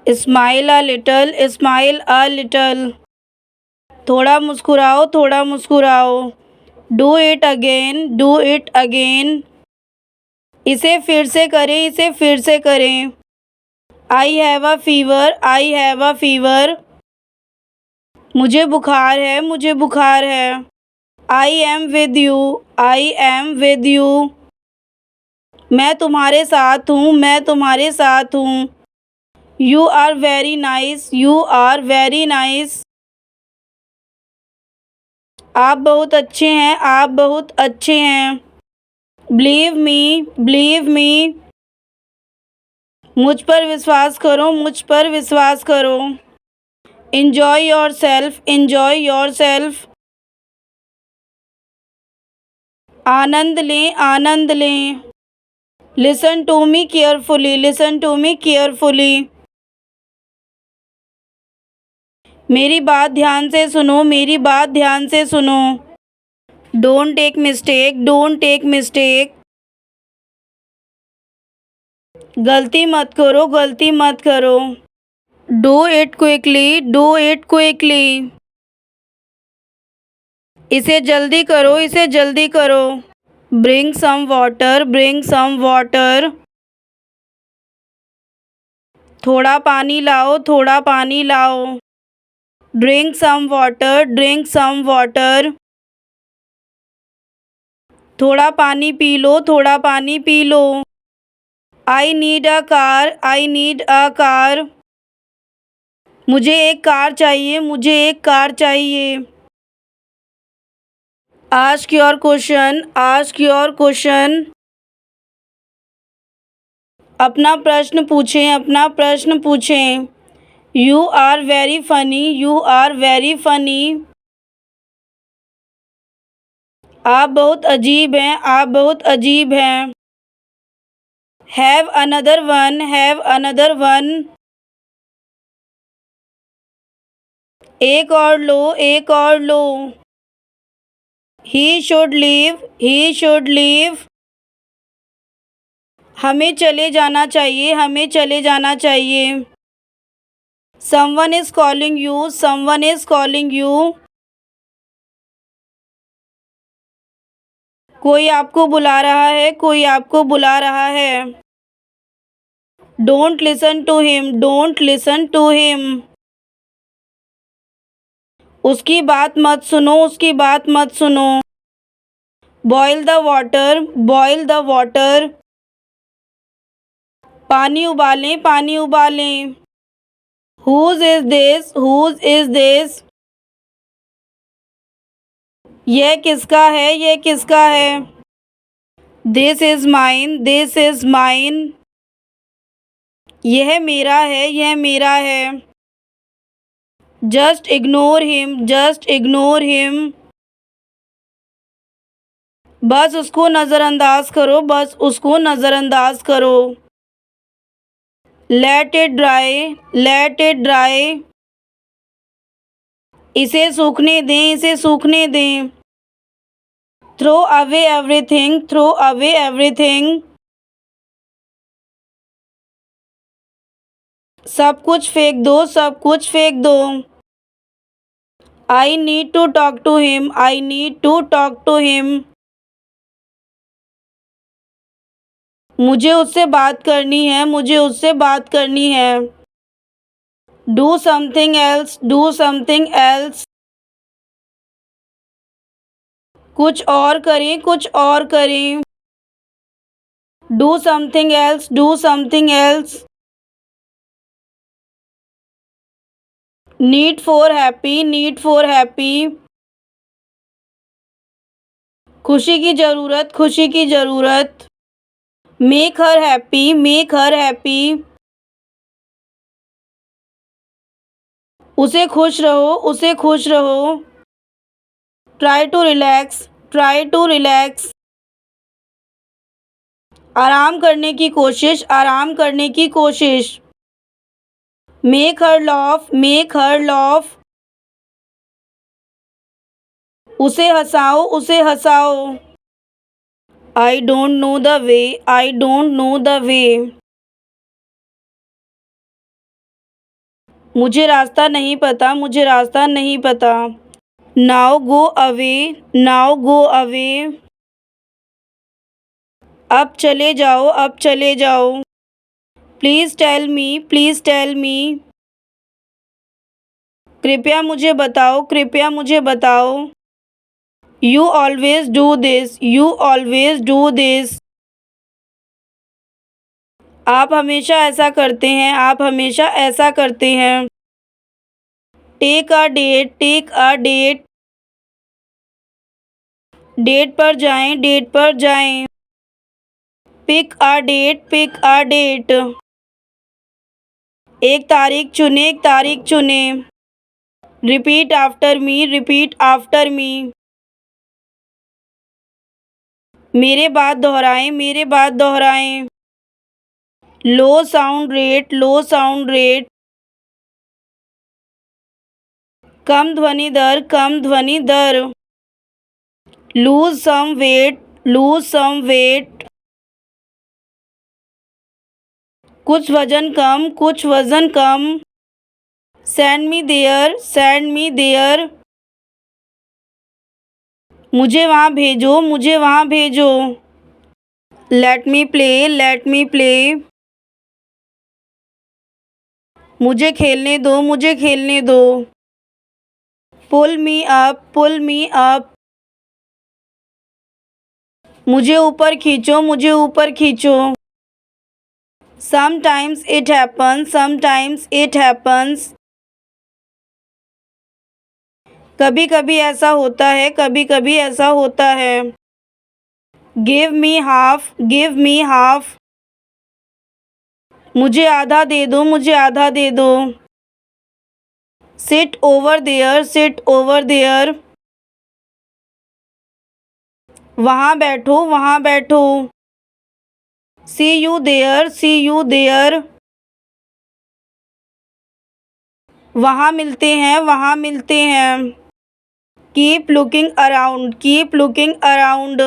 Smile a little, smile a little. थोड़ा मुस्कुराओ, थोड़ा मुस्कुराओ। Do it again, do it again. इसे फिर से करें, इसे फिर से करें। I have a fever, I have a fever. मुझे बुखार है, मुझे बुखार है। I am with you, I am with you. मैं तुम्हारे साथ हूँ, मैं तुम्हारे साथ हूँ। You are very nice, you are very nice. आप बहुत अच्छे हैं, आप बहुत अच्छे हैं। Believe me, believe me. मुझ पर विश्वास करो, मुझ पर विश्वास करो। Enjoy yourself, enjoy yourself। आनंद लें, आनंद लें। Listen to me carefully, listen to me carefully। मेरी बात ध्यान से सुनो, मेरी बात ध्यान से सुनो। Don't take mistake, don't take mistake। गलती मत करो, गलती मत करो। Do it quickly, do it quickly। इसे जल्दी करो, इसे जल्दी करो। Bring some water, bring some water। थोड़ा पानी लाओ, थोड़ा पानी लाओ। Drink some water, drink some water. थोड़ा पानी पी लो, थोड़ा पानी पी लो। I need a car, I need a car. मुझे एक कार चाहिए, मुझे एक कार चाहिए। Ask your question, ask your question. अपना प्रश्न पूछें, अपना प्रश्न पूछें। You are very funny, you are very funny. आप बहुत अजीब हैं, आप बहुत अजीब हैं। Have another one, have another one. एक और लो, एक और लो। He should leave, he should leave. हमें चले जाना चाहिए, हमें चले जाना चाहिए। Someone is calling you, someone is calling you. कोई आपको बुला रहा है, कोई आपको बुला रहा है। Don't listen to him, don't listen to him. उसकी बात मत सुनो, उसकी बात मत सुनो। Boil the water, boil the water. पानी उबालें, पानी उबालें। Whose is this, whose is this. यह किसका है, यह किसका है। This is mine, this is mine. यह मेरा है, यह मेरा है। Just ignore him, just ignore him. बस उसको नज़रअंदाज करो, बस उसको नज़रअंदाज करो। Let it dry, let it dry. इसे सूखने दें, इसे सूखने दें। Throw away everything, throw away everything. सब कुछ फेंक दो, सब कुछ फेंक दो। I need to talk to him, I need to talk to him. मुझे उससे बात करनी है, मुझे उससे बात करनी है। Do something else, do something else. कुछ और करें, कुछ और करें। Do something else, do something else. Need for happy, need for happy. खुशी की ज़रूरत, खुशी की ज़रूरत। Make her happy, make her happy. उसे खुश रहो, उसे खुश रहो। Try to relax, try to relax. आराम करने की कोशिश, आराम करने की कोशिश। Make her laugh, make her laugh. उसे हंसाओ, उसे हंसाओ। आई don't know the way, I don't know the way. मुझे रास्ता नहीं पता, मुझे रास्ता नहीं पता। Now go away, now go away. अब चले जाओ, अब चले जाओ। Please tell me, please tell me. कृपया मुझे बताओ, कृपया मुझे बताओ। You always do this, you always do this. आप हमेशा ऐसा करते हैं, आप हमेशा ऐसा करते हैं। Take a date, take a date. Date पर जाएं, डेट पर जाएं। Pick a date, pick a date. एक तारीख चुने, एक तारीख चुने। Repeat after me, repeat after me. मेरे बाद दोहराएं, मेरे बाद दोहराएं। Low sound rate, low sound rate. कम ध्वनि दर, कम ध्वनि दर। Lose some weight, lose some weight. कुछ वजन कम, कुछ वजन कम। Send me there, send me there. मुझे वहाँ भेजो, मुझे वहाँ भेजो। Let me play, let me play. मुझे खेलने दो, मुझे खेलने दो। पुल मी अप, पुल मी अप। मुझे ऊपर खींचो, मुझे ऊपर खींचो। Sometimes it happens, sometimes it happens. कभी कभी ऐसा होता है, कभी कभी ऐसा होता है। Give me half, give me half. मुझे आधा दे दो, मुझे आधा दे दो। Sit over there, sit over there. वहाँ बैठो, वहाँ बैठो। See you there, see you there. वहाँ मिलते हैं, वहाँ मिलते हैं। Keep looking around, keep looking around.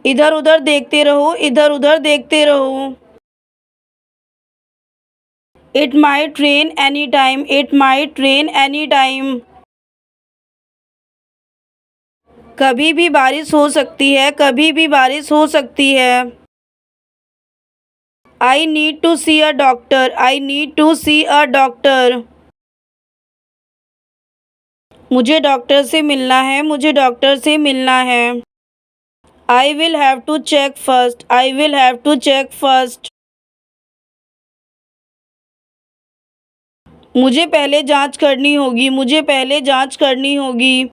इधर उधर देखते रहो, इधर उधर देखते रहो। It might rain any time, it might rain any time. कभी भी बारिश हो सकती है, कभी भी बारिश हो सकती है। I need to see a doctor, I need to see a doctor. मुझे डॉक्टर से मिलना है, मुझे डॉक्टर से मिलना है। I will have to check first, I will have to check first. मुझे पहले जांच करनी होगी, मुझे पहले जांच करनी होगी।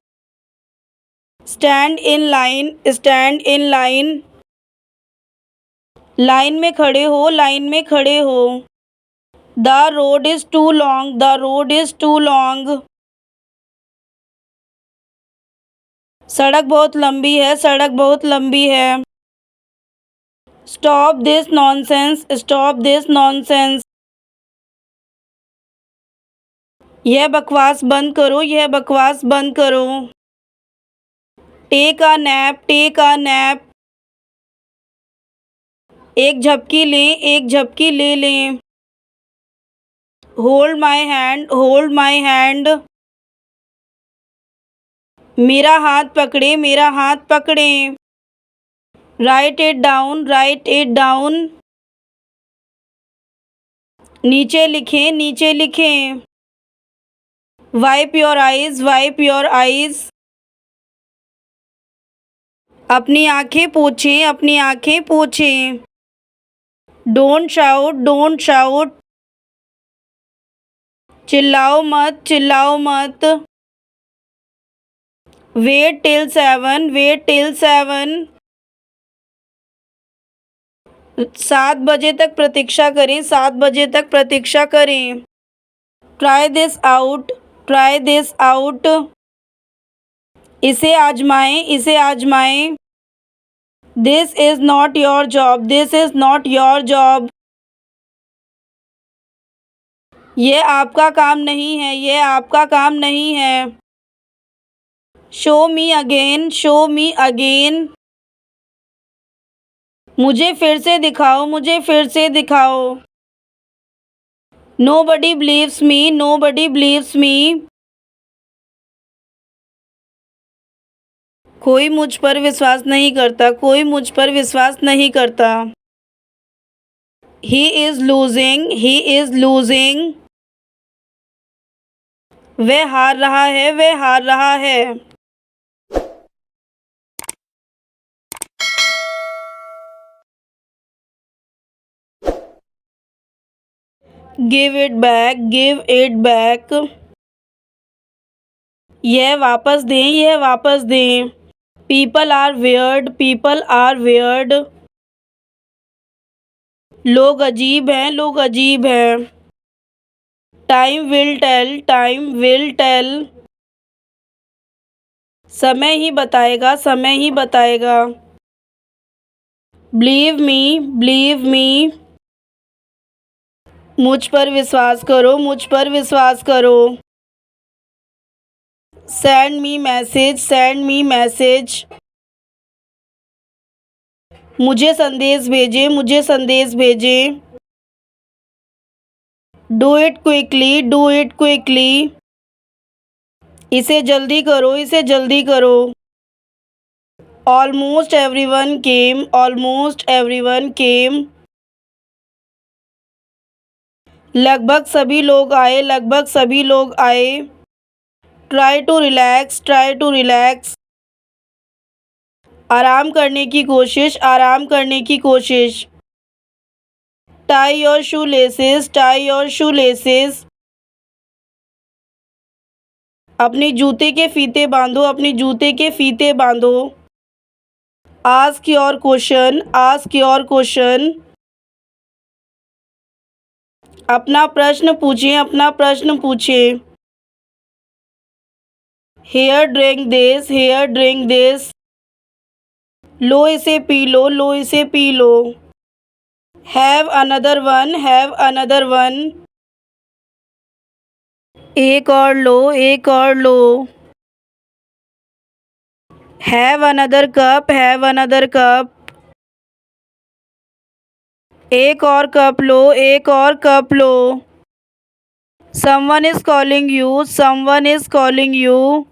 Stand in line, stand in line. Line में खड़े हो, लाइन में खड़े हो। The road is too long, the road is too long. सड़क बहुत लंबी है, सड़क बहुत लंबी है। Stop this nonsense, stop this nonsense. यह बकवास बंद करो, यह बकवास बंद करो। Take a nap, take a nap. एक झपकी लें, एक झपकी ले लें। Hold my hand, hold my hand. मेरा हाथ पकड़े, मेरा हाथ पकड़े। Write it down, write it down. नीचे लिखें, नीचे लिखें। Wipe your eyes, wipe your eyes. अपनी आंखें पोछें, अपनी आंखें पोछें। Don't shout, don't shout. चिल्लाओ मत, चिल्लाओ मत। Wait till 7, wait till 7। 7 बजे तक प्रतीक्षा करें, 7 बजे तक प्रतीक्षा करें। Try this out, try this out. इसे आजमाएं, इसे आजमाएं। This is not your job, this is not your job. यह आपका काम नहीं है, यह आपका काम नहीं है। Show me again, show me again. मुझे फिर से दिखाओ, मुझे फिर से दिखाओ। Nobody believes me, nobody believes me. कोई मुझ पर विश्वास नहीं करता, कोई मुझ पर विश्वास नहीं करता। He is losing, he is losing. वह हार रहा है, वह हार रहा है। Give it back, give it back. यह वापस दें, यह वापस दें। People are weird, people are weird. लोग अजीब हैं, लोग अजीब हैं। Time will tell, time will tell. समय ही बताएगा, समय ही बताएगा। Believe me, believe me. मुझ पर विश्वास करो, मुझ पर विश्वास करो। Send me message, send me message. मुझे संदेश भेजें, मुझे संदेश भेजें। Do it quickly, do it quickly. इसे जल्दी करो, इसे जल्दी करो। Almost everyone came, almost everyone came. लगभग सभी लोग आए, लगभग सभी लोग आए। Try to relax, try to relax. आराम करने की कोशिश, आराम करने की कोशिश। Tie your shoelaces, tie your shoelaces. अपने जूते के फीते बांधो, अपने जूते के फीते बांधो। Ask your question, ask your question. अपना प्रश्न पूछें, अपना प्रश्न पूछें। Here drink this, here drink this. लो इसे पी लो, लो इसे P low. Have another one, have another one. एक और लो, एक और लो। Have another cup, have another cup. एक और कप लो, एक और cup low. Someone is calling you, someone is calling you.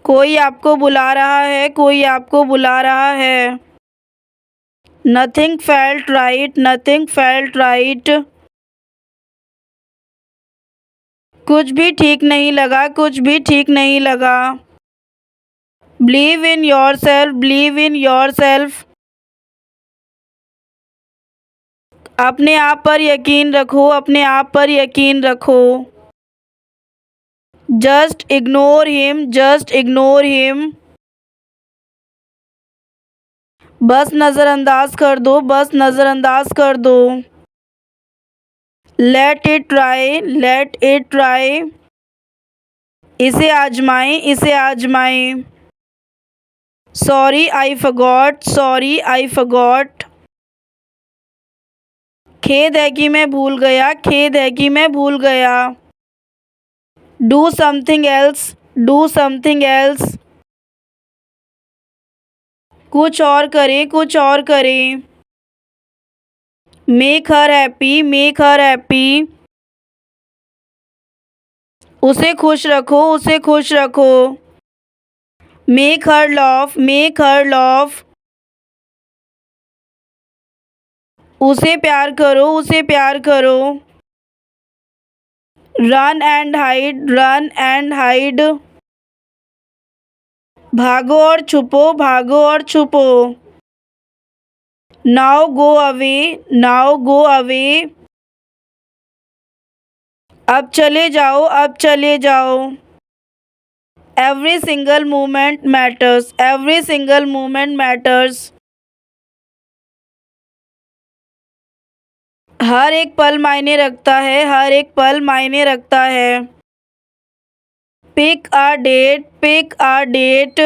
कोई आपको बुला रहा है, कोई आपको बुला रहा है। Nothing felt right, nothing felt right. कुछ भी ठीक नहीं लगा, कुछ भी ठीक नहीं लगा। Believe in yourself, believe in yourself. अपने आप पर यकीन रखो, अपने आप पर यकीन रखो। Just ignore him, just ignore him. बस नज़रअंदाज कर दो, बस नज़रअंदाज कर दो। Let it try, let it try. इसे आजमाएं, इसे आजमाएं। Sorry I forgot, sorry I forgot. खेद है कि मैं भूल गया, खेद है कि मैं भूल गया। Do something else, do something else. कुछ और करें, कुछ और करें। Make her happy, make her happy. उसे खुश रखो, उसे खुश रखो। Make her laugh, make her laugh. उसे प्यार करो, उसे प्यार करो। Run and hide, run and hide. भागो और छुपो, भागो और छुपो। Now go away, now go away. अब चले जाओ, अब चले जाओ। Every single moment matters, every single moment matters. हर एक पल मायने रखता है, हर एक पल मायने रखता है। Pick a date, pick a date.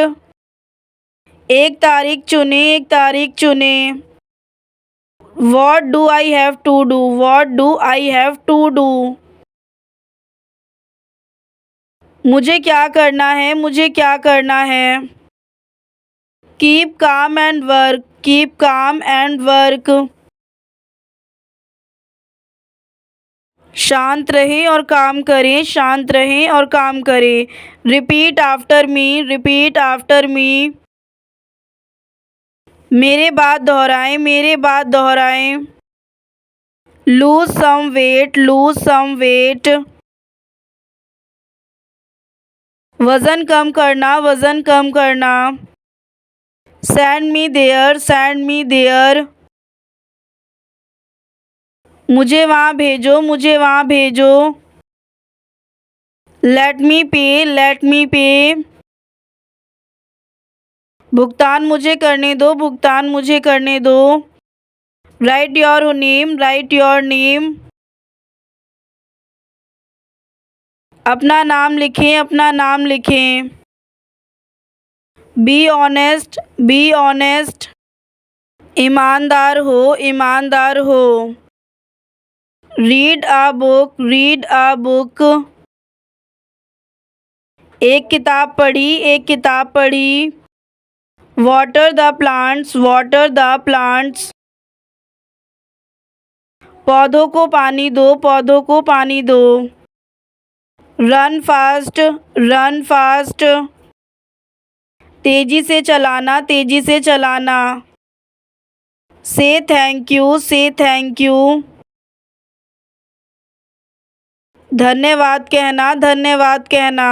एक तारीख चुने, एक तारीख चुने। What do I have to do, what do I have to do. मुझे क्या करना है, मुझे क्या करना है। Keep calm and work, keep calm and work. शांत रहें और काम करें, शांत रहें और काम करें। Repeat after me, repeat after me. मेरे बाद दोहराएं, मेरे बाद दोहराएं। Lose some weight, lose some weight. वज़न कम करना, वज़न कम करना। Send me there, send me there. मुझे वहाँ भेजो, मुझे वहाँ भेजो। लेट मी पे, लेट मी पे। भुगतान मुझे करने दो, भुगतान मुझे करने दो। Right your name, right your name. अपना नाम लिखें, अपना नाम लिखें। Be honest, be honest. ईमानदार हो, ईमानदार हो। Read a book, read a book. एक किताब पढ़ी, एक किताब पढ़ी। Water the plants, water the plants. पौधों को पानी दो, पौधों को पानी दो। Run fast, run fast. तेजी से चलाना, तेजी से चलाना। से थैंक यू, से थैंक यू। धन्यवाद कहना, धन्यवाद कहना।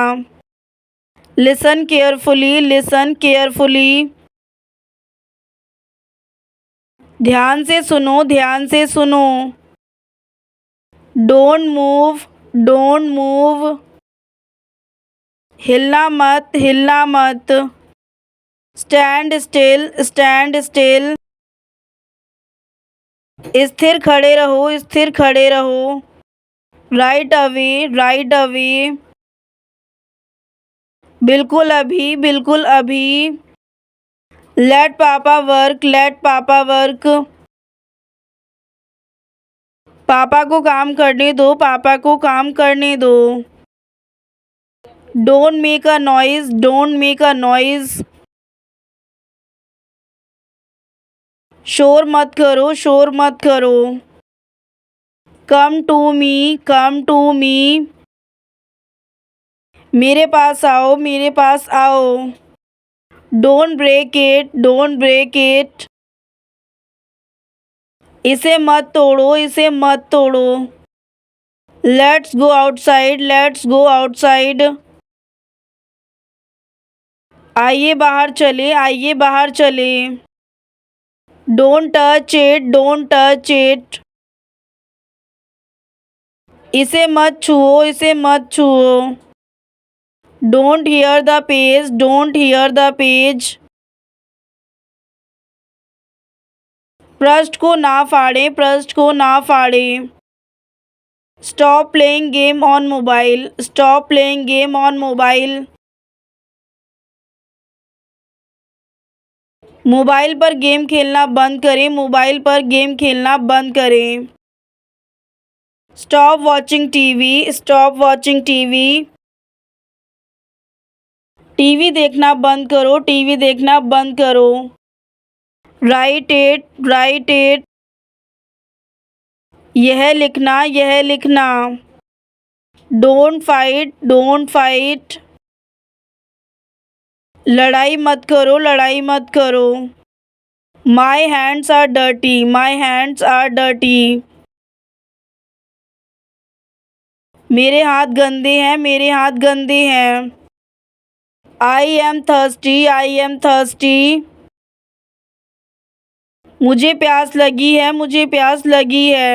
Listen carefully, listen carefully. ध्यान से सुनो, ध्यान से सुनो। Don't move, don't move. हिलना मत, हिलना मत। Stand still, stand still. स्थिर खड़े रहो, स्थिर खड़े रहो। Right away, right away. बिल्कुल अभी, बिल्कुल अभी। लेट पापा वर्क, लेट पापा वर्क। पापा को काम करने दो, पापा को काम करने दो। Don't make a noise, don't make a noise. शोर मत करो, शोर मत करो। Come to me, come to me. मेरे पास आओ, मेरे पास आओ। Don't break it, don't break it. इसे मत तोड़ो, इसे मत तोड़ो। Let's go outside, let's go outside. आइए बाहर चले, आइए बाहर चले। Don't touch it, don't touch it. इसे मत छुओ, इसे मत छुओ। Don't hear the page, don't hear the page. पृष्ठ को ना फाड़ें, पृष्ठ को ना फाड़ें। Stop playing game on mobile, stop playing game on mobile. Mobile पर गेम खेलना बंद करें, मोबाइल पर गेम खेलना बंद करें। Stop watching TV, stop watching TV. TV देखना बंद करो, टीवी देखना बंद करो। Write it, write it. यह लिखना, यह लिखना। Don't fight, don't fight. लड़ाई मत करो, लड़ाई मत करो। My hands are dirty, my hands are dirty. मेरे हाथ गंदे हैं, मेरे हाथ गंदे हैं। I am thirsty, I am thirsty. मुझे प्यास लगी है, मुझे प्यास लगी है।